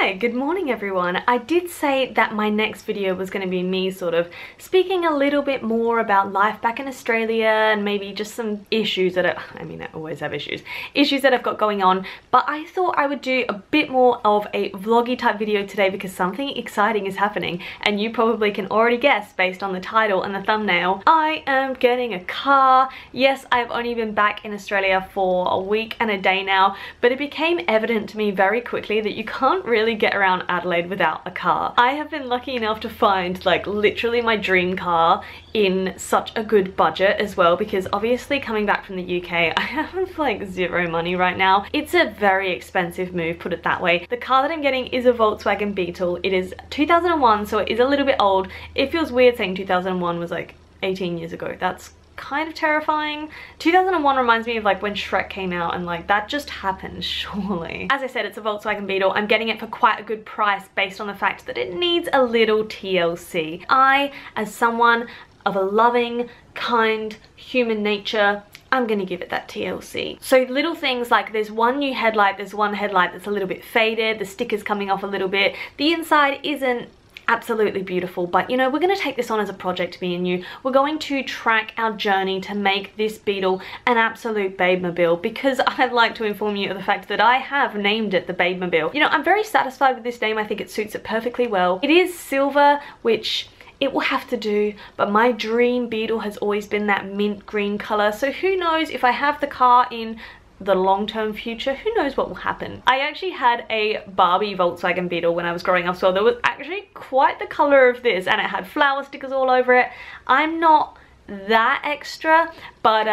Hi, good morning everyone. I did say that my next video was going to be me sort of speaking a little bit more about life back in Australia and maybe just some issues that I always have issues that I've got going on, but I thought I would do a bit more of a vloggy type video today because something exciting is happening, and you probably can already guess based on the title and the thumbnail. I am getting a car. Yes, I've only been back in Australia for a week and a day now, but it became evident to me very quickly that you can't really get around Adelaide without a car. I have been lucky enough to find like literally my dream car in such a good budget as well, because obviously coming back from the UK I have like zero money right now. It's a very expensive move, put it that way. The car that I'm getting is a Volkswagen Beetle. It is 2001, so it is a little bit old. It feels weird saying 2001 was like 18 years ago. That's kind of terrifying. 2001 reminds me of like when Shrek came out, and like that just happened, surely. As I said, it's a Volkswagen Beetle. I'm getting it for quite a good price based on the fact that it needs a little TLC. I, as someone of a loving, kind, human nature, I'm gonna give it that TLC. So little things like there's one new headlight, there's one headlight that's a little bit faded, the sticker's coming off a little bit, the inside isn't absolutely beautiful, but you know, we're going to take this on as a project, me and you. We're going to track our journey to make this Beetle an absolute Babemobile, because I'd like to inform you of the fact that I have named it the Babemobile. You know, I'm very satisfied with this name. I think it suits it perfectly well. It is silver, which it will have to do, but my dream Beetle has always been that mint green color, so who knows, if I have the car in the long-term future, who knows what will happen. I actually had a Barbie Volkswagen Beetle when I was growing up, so there was actually quite the color of this, and it had flower stickers all over it. I'm not that extra, but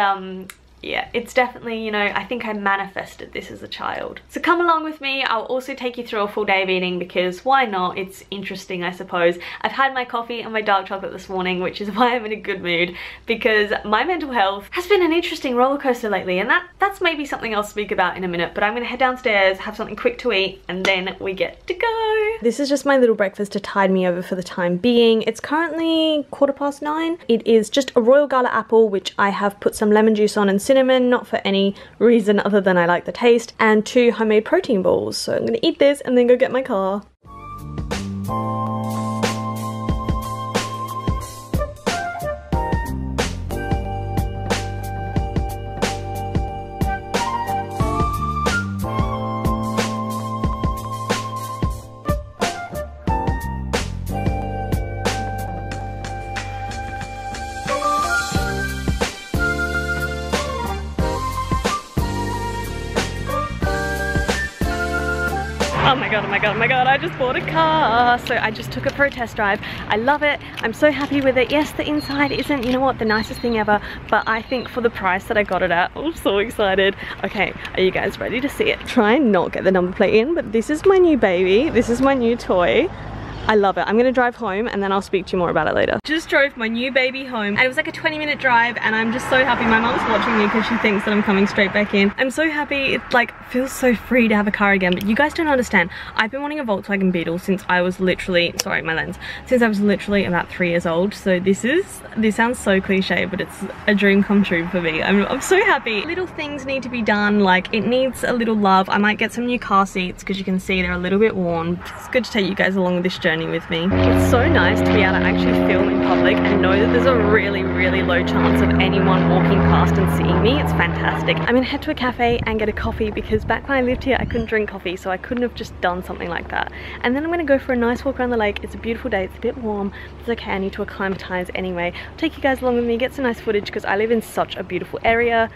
yeah, it's definitely, you know, I think I manifested this as a child. So come along with me. I'll also take you through a full day of eating, because why not? It's interesting, I suppose. I've had my coffee and my dark chocolate this morning, which is why I'm in a good mood, because my mental health has been an interesting roller coaster lately, and that's maybe something I'll speak about in a minute. But I'm gonna head downstairs, have something quick to eat, and then we get to go. This is just my little breakfast to tide me over for the time being. It's currently 9:15. It is just a Royal Gala apple, which I have put some lemon juice on and cinnamon, not for any reason other than I like the taste, and 2 homemade protein balls. So I'm gonna eat this and then go get my car. Oh my god, oh my god, oh my god, I just bought a car. So I just took it for a test drive. I love it. I'm so happy with it. Yes, the inside isn't, you know what, the nicest thing ever, but I think for the price that I got it at, I'm so excited. Okay, are you guys ready to see it? Try and not get the number plate in, but this is my new baby. This is my new toy. I love it. I'm gonna drive home and then I'll speak to you more about it later. Just drove my new baby home, and it was like a 20-minute drive, and I'm just so happy. My mom's watching me because she thinks that I'm coming straight back in. I'm so happy. It like feels so free to have a car again, but you guys don't understand. I've been wanting a Volkswagen Beetle since I was literally, sorry, my lens, since I was literally about 3 years old. So this sounds so cliche, but it's a dream come true for me. I'm so happy. Little things need to be done, like it needs a little love. I might get some new car seats because you can see they're a little bit worn. It's good to take you guys along with this journey with me. It's so nice to be able to actually film in public and know that there's a really, really low chance of anyone walking past and seeing me. It's fantastic. I'm gonna head to a cafe and get a coffee, because back when I lived here I couldn't drink coffee, so I couldn't have just done something like that. And then I'm gonna go for a nice walk around the lake. It's a beautiful day, it's a bit warm. It's okay, I need to acclimatize anyway. I'll take you guys along with me, get some nice footage, because I live in such a beautiful area.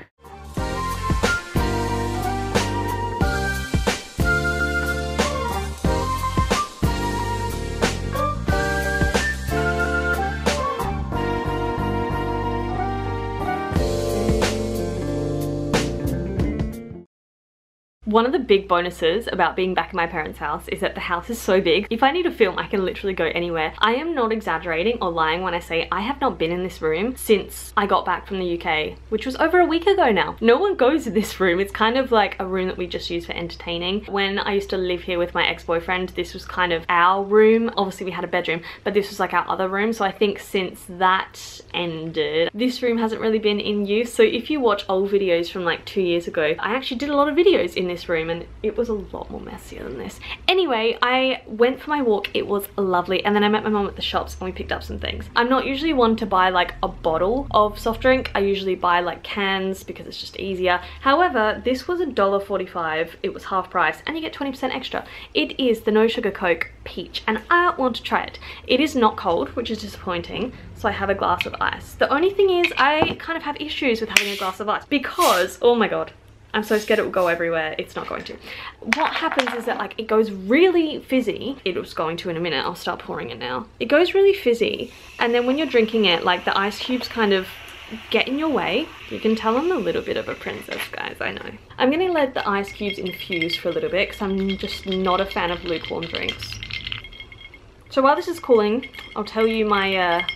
One of the big bonuses about being back in my parents' house is that the house is so big. If I need to film, I can literally go anywhere. I am not exaggerating or lying when I say I have not been in this room since I got back from the UK, which was over a week ago now. No one goes in this room. It's kind of like a room that we just use for entertaining. When I used to live here with my ex-boyfriend, this was kind of our room. Obviously we had a bedroom, but this was like our other room. So I think since that ended, this room hasn't really been in use. So if you watch old videos from like 2 years ago, I actually did a lot of videos in this this room and it was a lot more messier than this. Anyway, I went for my walk. It was lovely. And then I met my mum at the shops and we picked up some things. I'm not usually one to buy like a bottle of soft drink. I usually buy like cans because it's just easier. However, this was $1.45. It was half price and you get 20% extra. It is the no sugar Coke peach and I want to try it. It is not cold, which is disappointing. So I have a glass of ice. The only thing is I kind of have issues with having a glass of ice because, oh my God, I'm so scared it will go everywhere. It's not going to. What happens is that like it goes really fizzy. It was going to in a minute. I'll start pouring it now. It goes really fizzy. And then when you're drinking it, like the ice cubes kind of get in your way. You can tell I'm a little bit of a princess, guys, I know. I'm gonna let the ice cubes infuse for a little bit because I'm just not a fan of lukewarm drinks. So while this is cooling, I'll tell you my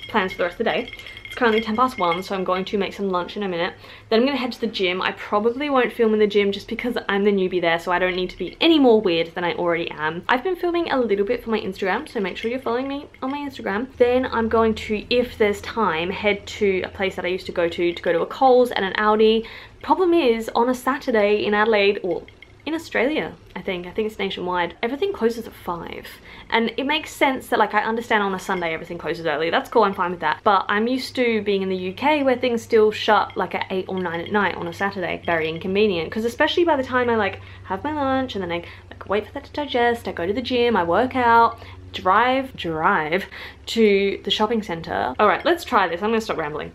plans for the rest of the day. It's currently 1:10, so I'm going to make some lunch in a minute. Then I'm going to head to the gym. I probably won't film in the gym just because I'm the newbie there, so I don't need to be any more weird than I already am. I've been filming a little bit for my Instagram, so make sure you're following me on my Instagram. Then I'm going to, if there's time, head to a place that I used to go to a Coles and an Aldi. Problem is, on a Saturday in Adelaide, or in Australia, I think it's nationwide, everything closes at 5. And it makes sense that, like, I understand on a Sunday everything closes early. That's cool, I'm fine with that. But I'm used to being in the UK where things still shut like at 8 or 9 at night on a Saturday. Very inconvenient, because especially by the time I like have my lunch and then I like wait for that to digest, I go to the gym, I work out, drive to the shopping centre. All right, let's try this. I'm gonna stop rambling.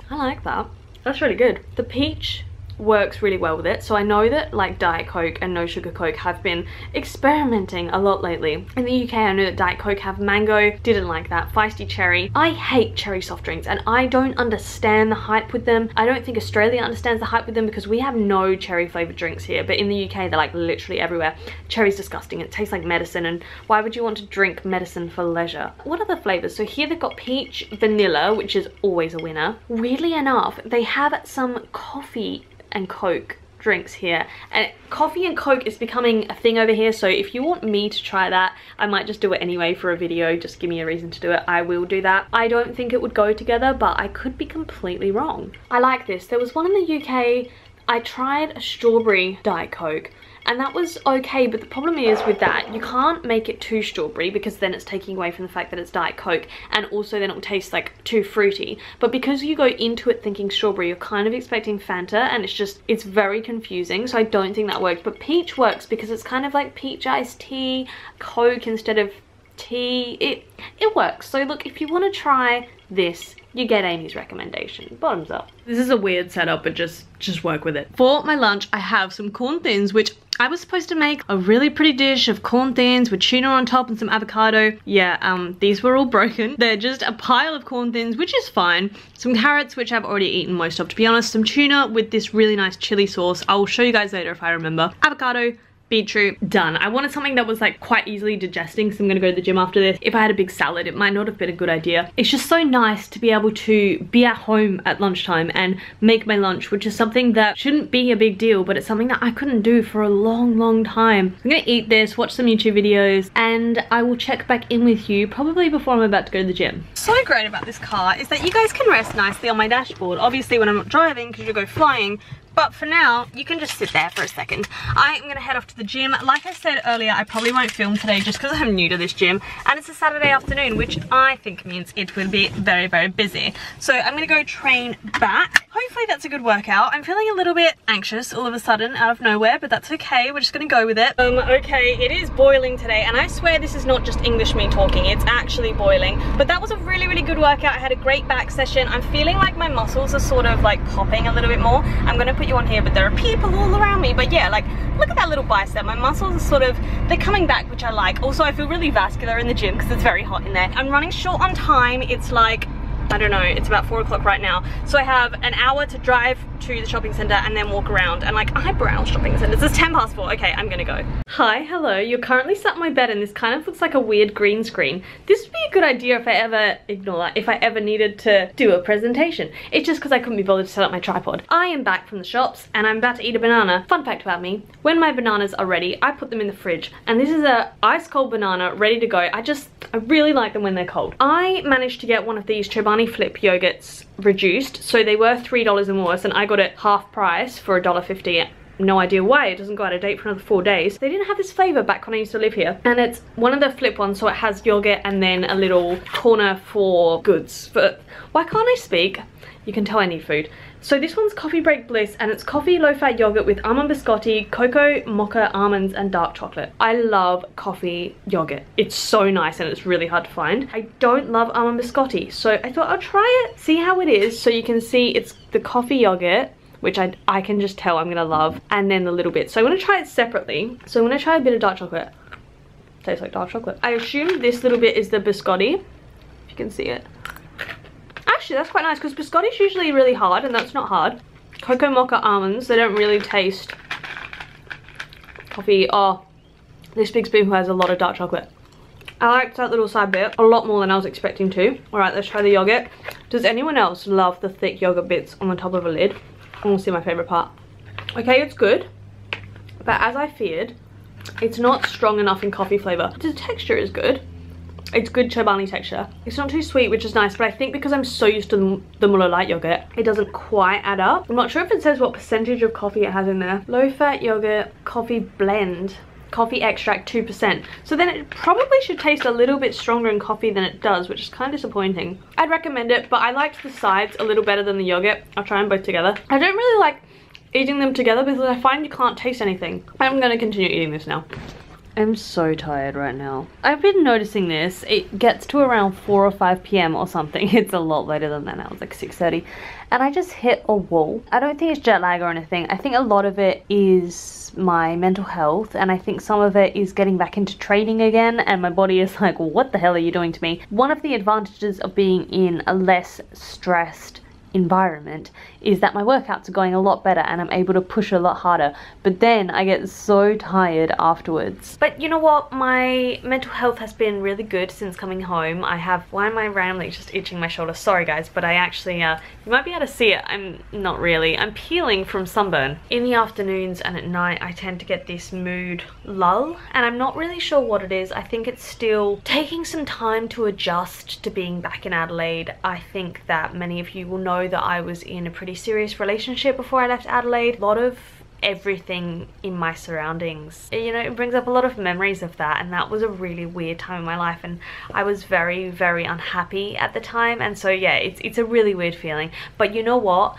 I like that. That's really good. The peach works really well with it. So I know that like Diet Coke and no sugar Coke have been experimenting a lot lately. In the UK, I know that Diet Coke have mango, didn't like that. Feisty cherry. I hate cherry soft drinks and I don't understand the hype with them. I don't think Australia understands the hype with them because we have no cherry flavored drinks here. But in the UK, they're like literally everywhere. Cherry's disgusting. It tastes like medicine, and why would you want to drink medicine for leisure? What are the flavors? So here they've got peach, vanilla, which is always a winner. Weirdly enough, they have some coffee and Coke drinks here, and coffee and Coke is becoming a thing over here, so if you want me to try that, I might just do it anyway for a video. Just give me a reason to do it. I will do that. I don't think it would go together, but I could be completely wrong. I like this. There was one in the UK. I tried a strawberry Diet Coke and that was okay, but the problem is with that, you can't make it too strawberry because then it's taking away from the fact that it's Diet Coke, and also then it will taste like too fruity. But because you go into it thinking strawberry, you're kind of expecting Fanta, and it's very confusing, so I don't think that works. But peach works because it's kind of like peach iced tea, Coke instead of tea. It works. So look, if you want to try this, you get Amy's recommendation. Bottoms up. This is a weird setup, but just work with it. For my lunch, I have some corn thins, which I was supposed to make a really pretty dish of corn thins with tuna on top and some avocado. Yeah, these were all broken. They're just a pile of corn thins, which is fine. Some carrots, which I've already eaten most of, to be honest. Some tuna with this really nice chili sauce. I'll show you guys later if I remember. Avocado, beetroot, done. I wanted something that was like quite easily digesting, so I'm gonna go to the gym after this. If I had a big salad, it might not have been a good idea. It's just so nice to be able to be at home at lunchtime and make my lunch, which is something that shouldn't be a big deal, but it's something that I couldn't do for a long time. I'm gonna eat this, watch some YouTube videos, and I will check back in with you probably before I'm about to go to the gym. So great about this car is that you guys can rest nicely on my dashboard. Obviously when I'm not driving, because you go flying, but for now, you can just sit there for a second. I am gonna head off to the gym. Like I said earlier, I probably won't film today just because I'm new to this gym, and it's a Saturday afternoon, which I think means it will be very busy. So I'm gonna go train back. Hopefully that's a good workout. I'm feeling a little bit anxious all of a sudden out of nowhere, but that's okay. We're just gonna go with it. Okay, it is boiling today, and I swear this is not just English me talking, it's actually boiling. But that was a really good workout. I had a great back session. I'm feeling like my muscles are sort of like popping a little bit more. I'm gonna put you on here, but there are people all around me. But yeah, like look at that little bicep. My muscles are sort of, they're coming back, which I like. Also, I feel really vascular in the gym because it's very hot in there. I'm running short on time. It's like, I don't know, it's about 4 o'clock right now. So I have an hour to drive to the shopping center and then walk around, and like eyebrow shopping centers. It's 4:10. Okay, I'm gonna go. Hi, hello. You're currently sat on my bed and this kind of looks like a weird green screen. This would be a good idea if I ever needed to do a presentation. It's just because I couldn't be bothered to set up my tripod. I am back from the shops and I'm about to eat a banana. Fun fact about me, when my bananas are ready, I put them in the fridge, and this is a ice cold banana ready to go. I really like them when they're cold. I managed to get one of these Chobani Chobani Flip yogurts reduced. So they were $3 and worse, and I got it half price for $1.50. No idea why it doesn't go out of date for another 4 days. They didn't have this flavor back when I used to live here, and it's one of the Flip ones, so it has yogurt and then a little corner for goods. But why can't I speak? You can tell I need food. So this one's Coffee Break Bliss, and it's coffee low-fat yogurt with almond biscotti, cocoa, mocha, almonds, and dark chocolate. I love coffee yogurt. It's so nice and it's really hard to find. I don't love almond biscotti, so I thought I'll try it, see how it is, so you can see it's the coffee yogurt, which I can just tell I'm gonna love, and then a little bit. So I'm gonna try it separately. So I'm gonna try a bit of dark chocolate. Tastes like dark chocolate. I assume this little bit is the biscotti, if you can see it. Actually, that's quite nice, because biscotti's usually really hard, and that's not hard. Cocoa mocha almonds, they don't really taste coffee. Oh, this big spoonful has a lot of dark chocolate. I liked that little side bit a lot more than I was expecting to. All right, let's try the yogurt. Does anyone else love the thick yogurt bits on the top of a lid? I want to see my favorite part. Okay, it's good, but as I feared, it's not strong enough in coffee flavor. The texture is good. It's good Chobani texture. It's not too sweet, which is nice, but I think because I'm so used to the Muller Light yogurt, it doesn't quite add up. I'm not sure if it says what percentage of coffee it has in there. Low fat yogurt, coffee blend, coffee extract 2%. So then it probably should taste a little bit stronger in coffee than it does, which is kind of disappointing. I'd recommend it, but I liked the sides a little better than the yogurt. I'll try them both together. I don't really like eating them together because I find you can't taste anything. I'm gonna continue eating this now. I'm so tired right now. I've been noticing this. It gets to around 4 or 5 p.m. or something. It's a lot later than that now. It's like 6:30. And I just hit a wall. I don't think it's jet lag or anything. I think a lot of it is my mental health, and I think some of it is getting back into training again, and my body is like, what the hell are you doing to me? One of the advantages of being in a less stressed environment is that my workouts are going a lot better and I'm able to push a lot harder, but then I get so tired afterwards. But you know what, my mental health has been really good since coming home. I have, why am I randomly just itching my shoulder? Sorry guys, but I actually you might be able to see it. I'm not really, I'm peeling from sunburn. In the afternoons and at night I tend to get this mood lull, and I'm not really sure what it is. I think it's still taking some time to adjust to being back in Adelaide. I think that many of you will know that I was in a pretty serious relationship before I left Adelaide. A lot of everything in my surroundings, you know, it brings up a lot of memories of that, and that was a really weird time in my life, and I was very, very unhappy at the time. And so yeah, it's a really weird feeling. But you know what,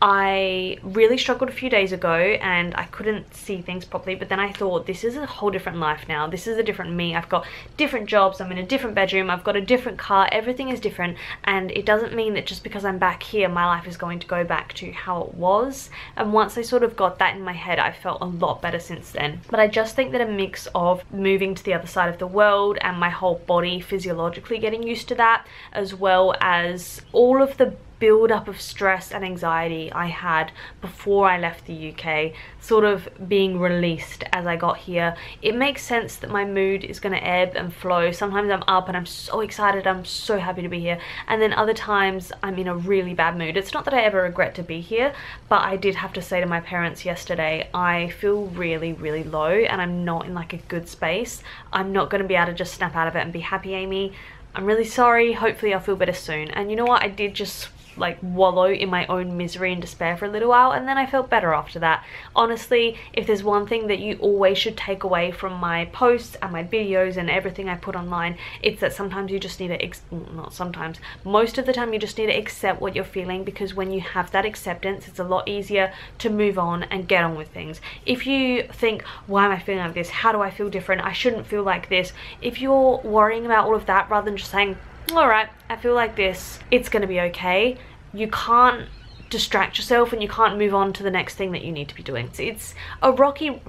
I really struggled a few days ago and I couldn't see things properly, but then I thought, this is a whole different life now. This is a different me. I've got different jobs, I'm in a different bedroom, I've got a different car, everything is different, and it doesn't mean that just because I'm back here my life is going to go back to how it was. And once I sort of got that in my head, I felt a lot better since then. But I just think that a mix of moving to the other side of the world and my whole body physiologically getting used to that, as well as all of the build up of stress and anxiety I had before I left the UK sort of being released as I got here, it makes sense that my mood is going to ebb and flow. Sometimes I'm up and I'm so excited, I'm so happy to be here, and then other times I'm in a really bad mood. It's not that I ever regret to be here, but I did have to say to my parents yesterday, I feel really, really low and I'm not in like a good space. I'm not going to be able to just snap out of it and be happy, Amy. I'm really sorry, hopefully I'll feel better soon. And you know what, I did just like wallow in my own misery and despair for a little while, and then I felt better after that. Honestly, if there's one thing that you always should take away from my posts and my videos and everything I put online, it's that sometimes you just need to, not sometimes, most of the time you just need to accept what you're feeling, because when you have that acceptance, it's a lot easier to move on and get on with things. If you think, why am I feeling like this? How do I feel different? I shouldn't feel like this. If you're worrying about all of that rather than just saying, alright, I feel like this, it's gonna be okay, you can't distract yourself and you can't move on to the next thing that you need to be doing. It's a rocky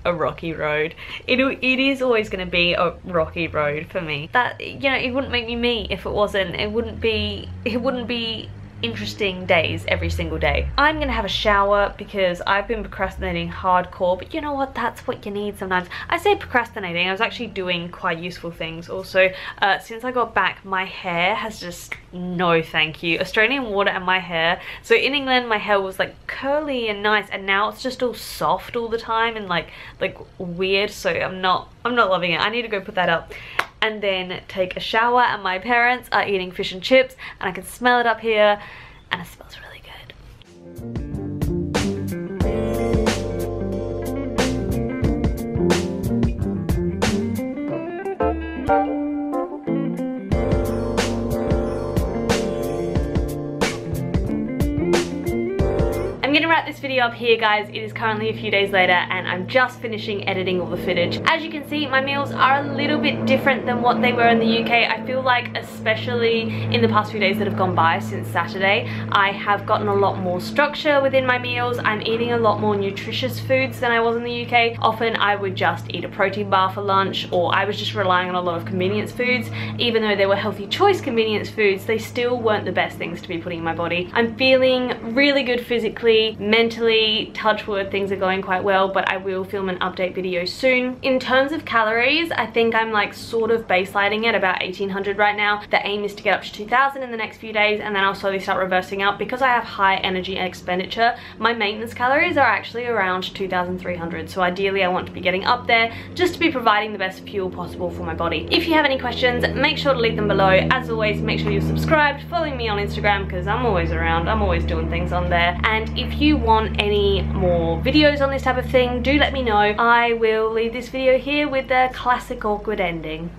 a rocky road. It is always going to be a rocky road for me. That, you know, it wouldn't make me if it wasn't. It wouldn't be interesting days every single day. I'm gonna have a shower because I've been procrastinating hardcore, but you know what, that's what you need sometimes. I say procrastinating, I was actually doing quite useful things also. Since I got back, my hair has just, no thank you. Australian water and my hair. So in England my hair was like curly and nice, and now it's just all soft all the time and like weird, so I'm not loving it. I need to go put that up. and then take a shower, and my parents are eating fish and chips and I can smell it up here and it smells really good. I'm gonna wrap this video up here, guys. It is currently a few days later and I'm just finishing editing all the footage. As you can see, my meals are a little bit different than what they were in the UK. I feel like, especially in the past few days that have gone by since Saturday, I have gotten a lot more structure within my meals. I'm eating a lot more nutritious foods than I was in the UK. Often I would just eat a protein bar for lunch, or I was just relying on a lot of convenience foods. Even though they were healthy choice convenience foods, they still weren't the best things to be putting in my body. I'm feeling really good physically. Mentally, touch wood, things are going quite well, but I will film an update video soon. In terms of calories, I think I'm like sort of baselining at about 1800 right now. The aim is to get up to 2000 in the next few days, and then I'll slowly start reversing up. Because I have high energy expenditure, my maintenance calories are actually around 2300, so ideally I want to be getting up there just to be providing the best fuel possible for my body. If you have any questions, make sure to leave them below. As always, make sure you're subscribed, following me on Instagram, because I'm always around, I'm always doing things on there. And if you want any more videos on this type of thing, do let me know. I will leave this video here with the classic awkward ending.